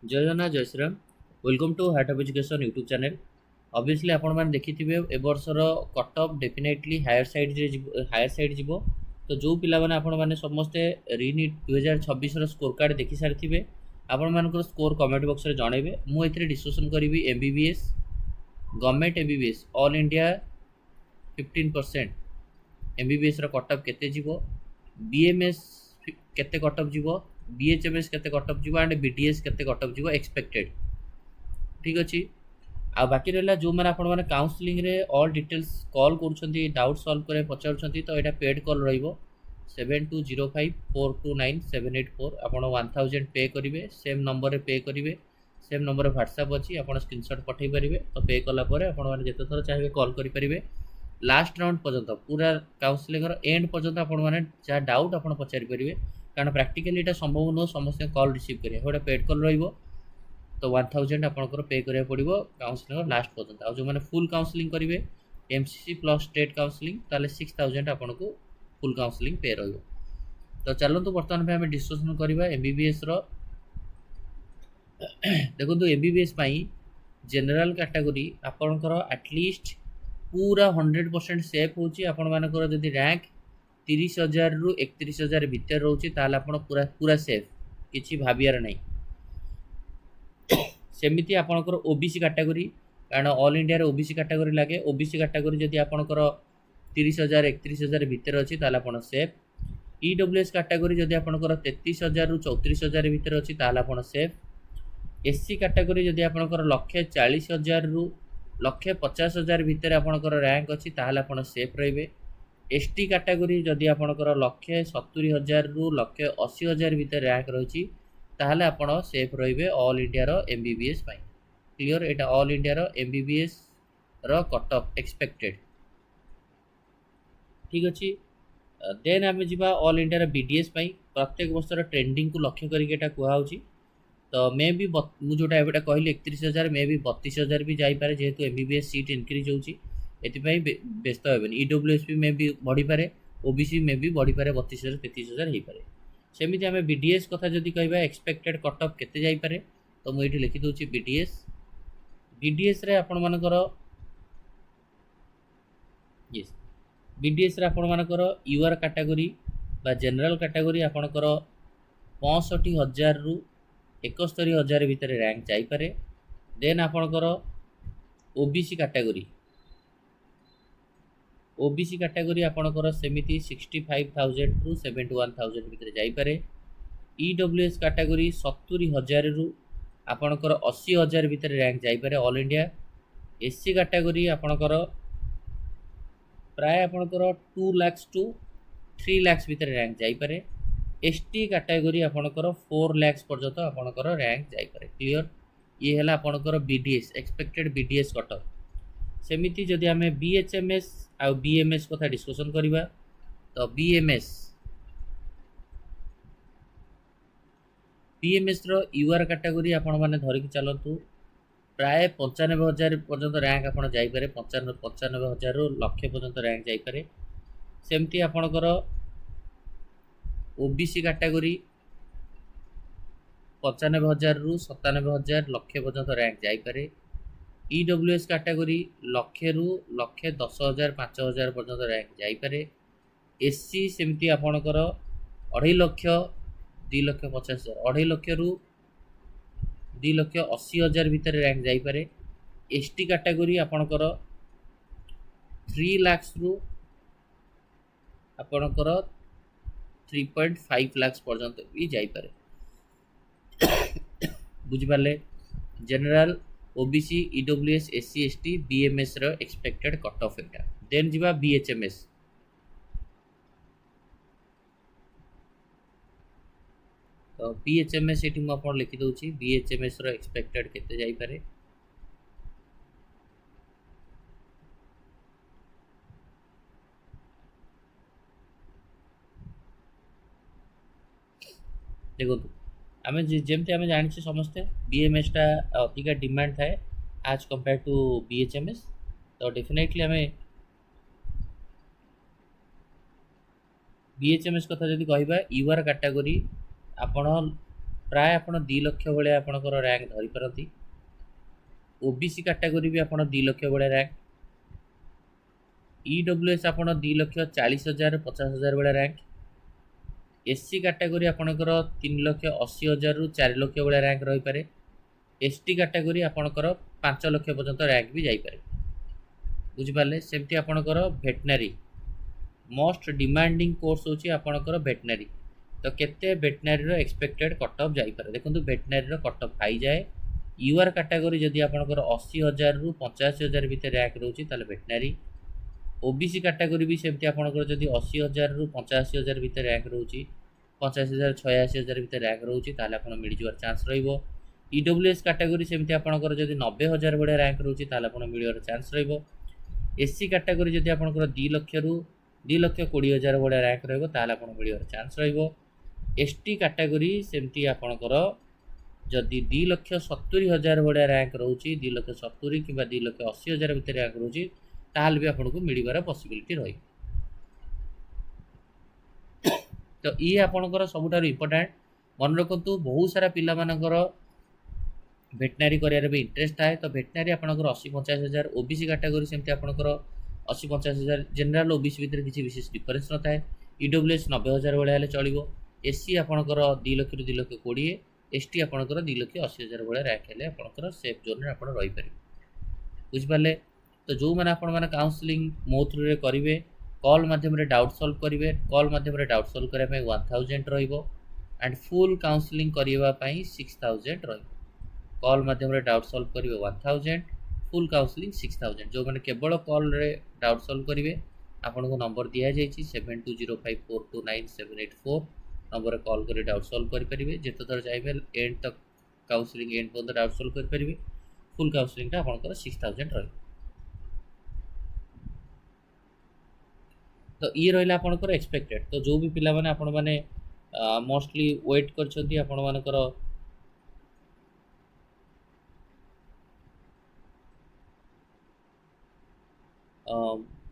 जय जगन्नाथ जय Shriram. Welcome to heart of education YouTube channel. Obviously आपण मैंने देखिथिबे ए वर्षर cut off definitely higher side जीवो। तो जो पिला माने आपण माने समस्ते रीनीट 2026 रो स्कोर कार्ड देखि सारिथिबे। आपण मानकर स्कोर कमेंट बॉक्स रे जणेबे। मु एथिरे डिस्कशन करिवि MBBS government MBBS all India 15% MBBS रो कट ऑफ केते जीवो, बीएमएस केते कट ऑफ जीवो, बीएचएमएस केते कट ऑफ जीवो एंड बीडीएस केते कट ऑफ जीवो एक्सपेक्टेड। ठीक अछि। आ बाकी रहला जो मैंने आपण माने काउंसलिंग रे ऑल डिटेल्स कॉल करूछंती डाउट सॉल्व करे पचारुछंती तो एटा पेड कॉल रहइबो 7205429784। आपण 1000 पे करिवे, सेम नंबर रे पे करिवे, सेम नंबर रे व्हाट्सएप अछि, आपण स्क्रीनशॉट पठेइ परिवे। तो पे कला परे आपण माने जते थर चाहे कॉल करि परिवे लास्ट राउंड पर्यंत पूरा काउंसलिंग रो एंड पर्यंत आपण माने जा डाउट आपण पचारि परिवे। कारण प्रैक्टिकली एटा संभव न समस्त कॉल रिसीव करिया होडा पेड कॉल रहइबो। तो 1000 आपंकर पे करा पड़ो काउंसलिंग लास्ट पर्यटन। आज जो मैंने फुल काउंसलिंग करेंगे एमसीसी प्लस स्टेट काउंसलिंग ताले 6000 आपन को फुल काउंसलिंग पे रही। तो चलतु बर्तमान में आम डिस्कसन करवा एमबीबीएस रो। देखो एमबीबीएस जनरल कैटेगरी आपंकर एटलिस्ट पूरा 100% सेफ होची। आपण मानकर जदि रैंक 30,000 रु 31,000 भितर रोचे ताल आपण पूरा पूरा सेफ, किछि भाबियार नहीं। सेमिति आपणकर ओबीसी कैटेगरी, कारण ऑल इंडिया रे ओबीसी कैटेगरी लगे। ओबीसी कैटेगरी जदि आपणकर 30,000 31,000 भितर अच्छी ताल आपण सेफ। ईडब्ल्यूएस कैटेगरी जदि आपणकर 33,000 रु 34,000 भितर अच्छी ताल आपण सेफ। एससी कैटेगरी जदि आपणकर 1,40,000 रु 1,50,000 भितर आपणकर रैंक अच्छी ताल आपण सेफ रहिबे। एसटी कैटेगरी जदि आपणकर 1,70,000 रु 1,80,000 भितर रैंक रही ताहले आपण सेफ रहिबे ऑल इंडिया रो एमबीबीएस पाई। क्लियर, एटा ऑल इंडिया रो एमबीबीएस रो कट ऑफ एक्सपेक्टेड। ठीक अछि। देन आमे जिबा ऑल इंडिया रो बीडीएस पाई। प्रत्येक वर्षर ट्रेंडिंग को लक्ष्य करके एटा कुआ होची। तो मे भी मु जोटा एटा कहली 31,000 मे भी 32,000 भी जाई पारे, जेहेतु एमबीबीएस सीट इंक्रीज होची। एति पई व्यस्त हेबेनी। ईडब्ल्यूएस मे भी बढ़ी पारे, ओबीसी मे भी बढ़ी पारे, 32,000 33,000 हेई पारे। सेमिति आमे बीडीएस कथा जदि कहबा एक्सपेक्टेड कट ऑफ केते जाई पारे, तो मु एठी लिखि दोची बीडीएस रे आपण मानकर यस बीडीएस रे आपण मानकर यूआर कैटेगरी बा जनरल कैटेगरी आपणकर 65,000 रु 71,000 भितर रैंक जाई पारे। देन आपणकर ओबीसी कैटेगरी आपणकर सेमिति 65,000 रु 71,000 भितर जाई पारे। ईडब्ल्यूएस कैटेगरी 70,000 रु आपणकर 80,000 भितर रैंक जाई पारे ऑल इंडिया। एससी कैटेगरी आपणकर प्राय आपणकर 2 लाख टू 3 लाख भितर रैंक जाई पारे। एसटी कैटेगरी आपणकर 4 लाख पर्यंत आपणकर रैंक जाई पारे। क्लियर, ये हैला आपणकर BDS expected BDS cut off. सेमिति जदि आमे बीएचएमएस आ बीएमएस कथा डिस्कशन करिबा, तो बीएमएस रो यूआर कैटेगरी आपण माने धरिक चलतु प्राय 95,000 पर्यंत रैंक आपण जाई पारे। 95,000 रु लक्ष्य पर्यंत रैंक जाई पारे। सेमती आपणकर ओबीसी कैटेगरी 95,000 रु 97,000 लक्ष्य पर्यंत रैंक जाई पारे। ईडब्ल्यूएस कैटेगरी लक्ष्य रु 1,10,000 5,000 पर्यंत रैंक जाई पारे। एससी सेमती आपणकर 2.5 लाख 2,50,000 2.5 लाख रु 2,80,000 भितर रैंक जाई पारे। एसटी कैटेगरी आपणकर 3 लाख रु आपणकर 3.5 लाख पर्यंत भी जाई पारे। बुझी पाले general OBC EWS SC ST BMS रो एक्सपेक्टेड कट ऑफ एटा। देन जिबा बीएचएमएस। तो बीएचएमएस एटी मु आपन लिखि दोची बीएचएमएस रो एक्सपेक्टेड केते जाई पारे। देखो आमे जेमते आमे जानि समस्ते बीएमएस टा अधिका डिमांड थाए आज कंपेयर टू बीएचएमएस। तो डेफिनेटली आमे बीएचएमएस कथा जदि कहबा यूआर कैटेगरी आपण प्राय आप 2 लाख भाया आपंकर रैंक धरीपारती। ओबीसी कैटेगरी भी आप 2 लाख भाया रैंक। ईडब्ल्यूएस आप 2,40,000 50,000 भाया रैंक। एससी कैटेगरी आपंकर 3,80,000 रु 4 लाख भाया रैंक रही पारे। एसटी कैटेगरी आपंकर 5 लाख पर्यंत रैंक भी जापे। बुझिपारे सेमती आपंकर भेटनारी मोस्ट डिमांडिंग कोर्स होची आपंकर भेटनारी। तो केते भेटनारी एक्सपेक्टेड कट ऑफ जापे देखो भेटनारी कट ऑफ हाई जाए। यूआर कैटेगरी जदि आपंकर 80,000 रु 85,000 भितर रैंक रोचे ताले भेटनारी। ओबीसी कैटेगरी भी सेमती आपंकर जदि 80,000 रु 85,000 भितर रैंक रोची 85,000 86,000 भितर रैंक रोची ताले आपन मिल जिवार चांस रहिबो। ईडब्ल्यूएस कैटेगरी सेमती आपंकर जदि 90,000 भाया रैंक रोची ताले आपन मिलियर चांस रहिबो। एससी कैटेगरी जदि आपंकर 2 लाख रु 2,20,000 भाया रैंक रहिबो ताले आपन मिलियर चांस रहिबो। एसटी कैटेगरी सेमती आपंकर जदि 2,70,000 भाया रैंक रोची 2,70,000 कि 2,80,000 भितर रैंक रोची ताल भी आपको मिलबार पॉसिबिलिटी रही। तो ये आपंकर सबुठारु इम्पोर्टेंट मन रखु। बहुत सारा पिला मानकर भेटनारी करार भी इंटरेस्ट थाए। तो भेटनारी आपंकर 80-85,000। ओबीसी कैटेगरी सेमती आपंकर 80-85,000। जनरल ओबीसी भितर किसी विशेष डिफरेंस न थाए। ईडब्ल्यूएस 90,000 भाया चलो। एससी आपंकर 2 लाख रु 2,20,000। एसटी आपंकर 2,80,000 भाया रैंक हेले आपंकर सेफ जोन में आप रही पारे। बुझिपारे। तो जो मैंने आपण मैंने काउंसलिंग मो थ्रू रे करेंगे कॉल माध्यम डाउट सॉल्व करेंगे। कॉल माध्यम डाउट सॉल्व करने 1000 रहिबो एंड फुल काउंसलिंग करने 6,000 रहिबो। कॉल माध्यम डाउट सॉल्व करेंगे 1000 फुल काउंसलिंग 6,000। जो मैंने केवल कॉल रे डाउट सॉल्व करेंगे आपन को नंबर दिया जाइए 7205429784 नंबर कॉल कर डाउट सॉल्व करेंगे। जिते थर चाहिए एंड तक काउंसलिंग एंड पर्यटन डाउट सॉल्व करेंगे। फुल काउंसलिंग आपंकर 6,000 रही। तो ये रहा आपंकर एक्सपेक्टेड। तो जो भी पिला माने आपण माने मोस्टली वेट करछंती आपण मानकर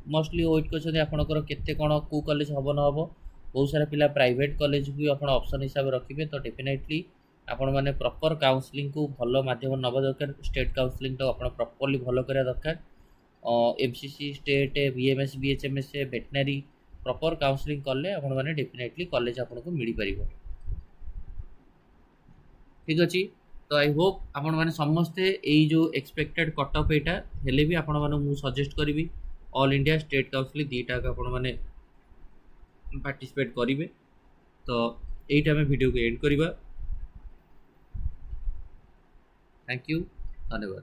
मोस्टली वेट करछंती आपणकर केते कोन को कॉलेज हबो न हबो। बहुत सारा पिला प्राइवेट कॉलेज भी आपण ऑप्शन हिसाब रखिबे। तो डेफिनेटली आपण माने प्रॉपर काउंसलिंग को भलो माध्यम नबा दरकार। स्टेट काउंसलिंग तो आपण प्रॉपर्ली भलो करिया दरकार। एमसीसी स्टेट बीएमएस बीएचएमएस भेटनारी प्रॉपर काउंसलिंग कले आपण माने डेफिनेटली कॉलेज आपको मिल पार। ठीक अच्छे। तो आई होप आपण माने समस्ते यही जो एक्सपेक्टेड कट ऑफ एटा हेले भी आपण माने मु सजेस्ट करी ऑल इंडिया स्टेट काउंसलिंग दीटा आपण माने पार्टिसिपेट करेंगे। तो यहीटा आम वीडियो को एंड करवा। थैंक यू धन्यवाद।